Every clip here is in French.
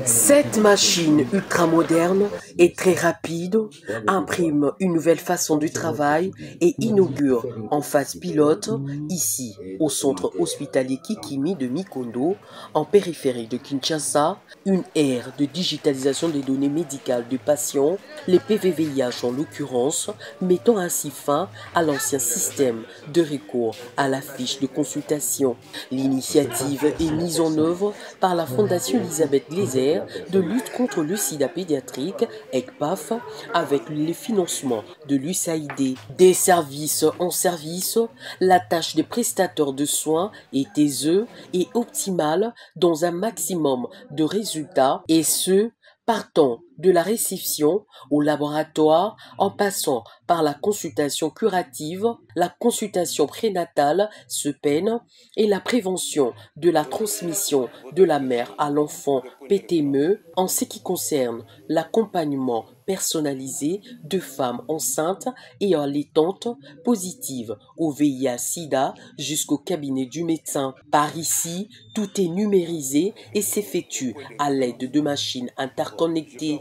Cette machine ultramoderne et très rapide imprime une nouvelle façon du travail et inaugure en phase pilote, ici, au centre hospitalier Kikimi de Mikondo, en périphérie de Kinshasa, une ère de digitalisation des données médicales du patient, les PVVIH en l'occurrence, mettant ainsi fin à l'ancien système de recours à la fiche de consultation. L'initiative est mise en œuvre par la Fondation Elisabeth Glaser de lutte contre le sida pédiatrique, ECPAF, avec les financements de l'USAID. Des services en service, la tâche des prestataires de soins est aisée et optimale dans un maximum de résultats, et ce, partant de la réception au laboratoire en passant par la consultation curative, la consultation prénatale, CEPEN, et la prévention de la transmission de la mère à l'enfant, PTME, en ce qui concerne l'accompagnement personnalisé de femmes enceintes et allaitantes positives au VIH-Sida jusqu'au cabinet du médecin. Par ici, tout est numérisé et s'effectue à l'aide de machines interconnectées.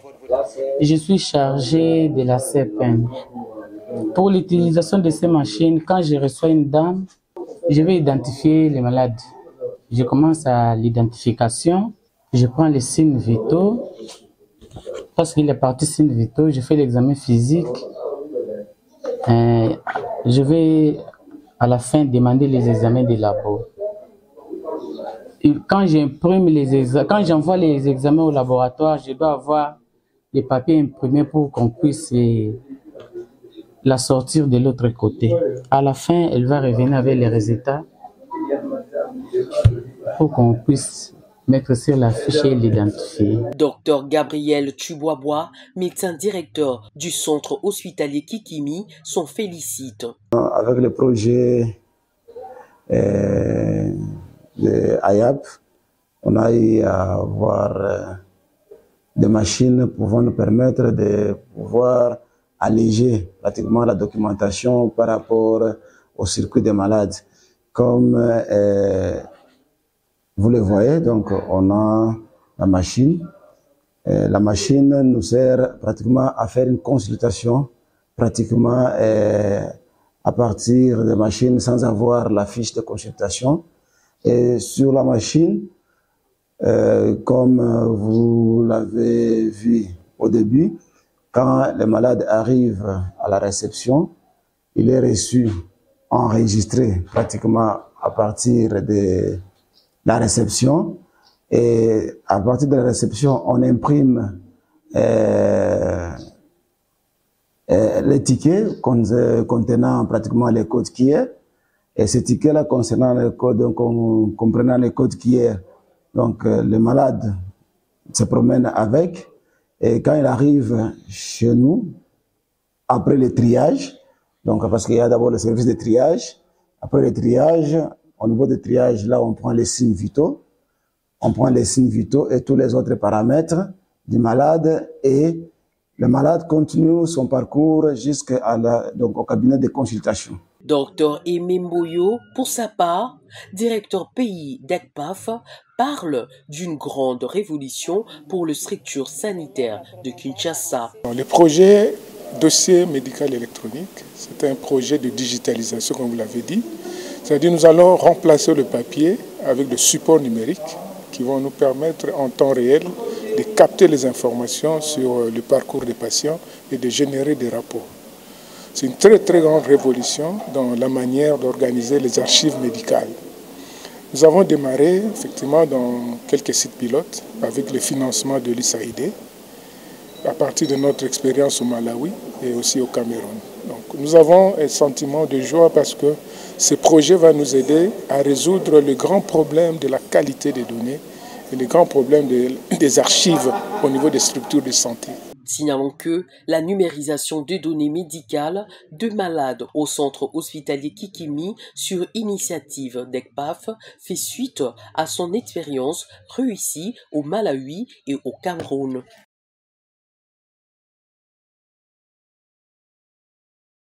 Je suis chargé de la CEPEN. Pour l'utilisation de ces machines, quand je reçois une dame, je vais identifier les malades. Je commence à l'identification, je prends les signes vitaux. Lorsqu'il est parti signes vitaux, je fais l'examen physique. Je vais à la fin demander les examens des labos. Et quand j'envoie les examens au laboratoire, je dois avoir les papiers imprimés pour qu'on puisse la sortir de l'autre côté. À la fin, elle va revenir avec les résultats pour qu'on puisse mettre sur la fiche et l'identifier. Dr Gabriel Tubois, médecin directeur du centre hospitalier Kikimi, s'en félicite. Avec le projet de AYAP, on a eu à avoir des machines pouvant nous permettre de pouvoir alléger pratiquement la documentation par rapport au circuit des malades. Comme vous le voyez, donc on a la machine. La machine nous sert pratiquement à faire une consultation, pratiquement à partir des machines sans avoir la fiche de consultation. Et sur la machine, comme vous l'avez vu au début, quand le malade arrive à la réception, il est reçu, enregistré pratiquement à partir de la réception. Et à partir de la réception, on imprime les tickets contenant pratiquement les codes QR. Et ces tickets-là concernant les codes, comprenant les codes QR, donc le malade se promène avec. Et quand il arrive chez nous, après le triage, donc parce qu'il y a d'abord le service de triage, après le triage, au niveau du triage, là on prend les signes vitaux. On prend les signes vitaux et tous les autres paramètres du malade, et le malade continue son parcours au cabinet de consultation. Dr Ememboyo, pour sa part, directeur pays d'ECPAF, parle d'une grande révolution pour le structure sanitaire de Kinshasa. Le projet dossier médical électronique, c'est un projet de digitalisation, comme vous l'avez dit. C'est-à-dire nous allons remplacer le papier avec des supports numériques qui vont nous permettre en temps réel de capter les informations sur le parcours des patients et de générer des rapports. C'est une très très grande révolution dans la manière d'organiser les archives médicales. Nous avons démarré effectivement dans quelques sites pilotes avec le financement de l'USAID à partir de notre expérience au Malawi et aussi au Cameroun. Donc, nous avons un sentiment de joie parce que ce projet va nous aider à résoudre le grand problème de la qualité des données et le grand problème des archives au niveau des structures de santé. Signalons que la numérisation des données médicales de malades au centre hospitalier Kikimi sur initiative d'ECPAF fait suite à son expérience réussie au Malawi et au Cameroun.